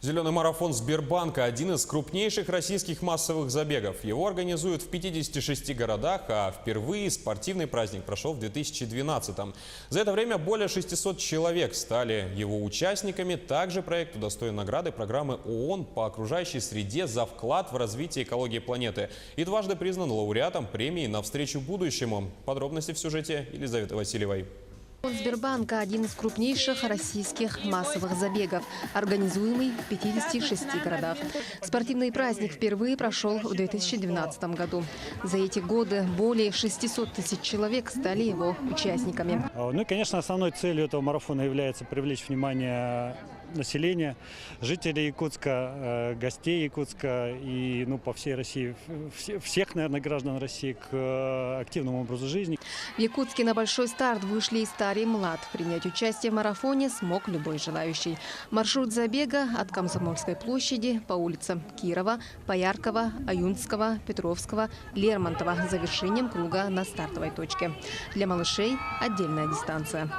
Зеленый марафон Сбербанка – один из крупнейших российских массовых забегов. Его организуют в 56 городах, а впервые спортивный праздник прошел в 2012-м. За это время более 600 человек стали его участниками. Также проект удостоен награды программы ООН по окружающей среде за вклад в развитие экологии планеты и дважды признан лауреатом премии «Навстречу будущему». Подробности в сюжете Елизаветы Васильевой. Сбербанка – один из крупнейших российских массовых забегов, организуемый в 56 городах. Спортивный праздник впервые прошел в 2012 году. За эти годы более 600 тысяч человек стали его участниками. Ну и, конечно, основной целью этого марафона является привлечь внимание населения, жителей Якутска, гостей Якутска и по всей России, всех, наверное, граждан России к активному образу жизни. В Якутске на большой старт вышли и старый, и млад. Принять участие в марафоне смог любой желающий. Маршрут забега от Комсомольской площади по улицам Кирова, Пояркова, Аюнского, Петровского, Лермонтова с завершением круга на стартовой точке. Для малышей отдельная дистанция.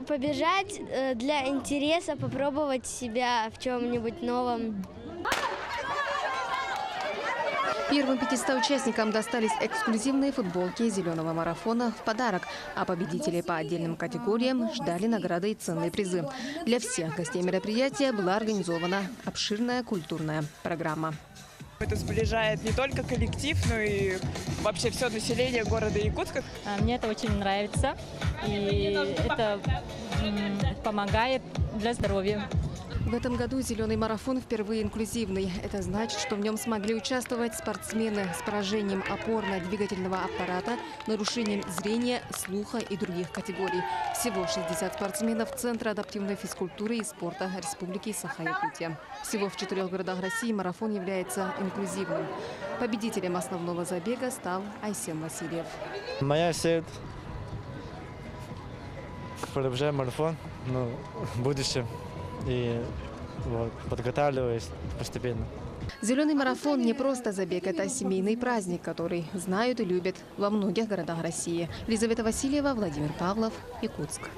Побежать для интереса, попробовать себя в чем-нибудь новом. Первым 500 участникам достались эксклюзивные футболки зеленого марафона в подарок, а победителей по отдельным категориям ждали награды и ценные призы. Для всех гостей мероприятия была организована обширная культурная программа. Это сближает не только коллектив, но и вообще все население города Якутска. Мне это очень нравится, и это помогает для здоровья. В этом году зеленый марафон впервые инклюзивный. Это значит, что в нем смогли участвовать спортсмены с поражением опорно-двигательного аппарата, нарушением зрения, слуха и других категорий. Всего 60 спортсменов Центра адаптивной физкультуры и спорта Республики Саха-Якутия. Всего в 4 городах России марафон является инклюзивным. Победителем основного забега стал Айсен Васильев. Моя цель – пробежать марафон в будущем. И подготавливаюсь постепенно. Зеленый марафон не просто забег, это семейный праздник, который знают и любят во многих городах России. Елизавета Васильева, Владимир Павлов, Якутск.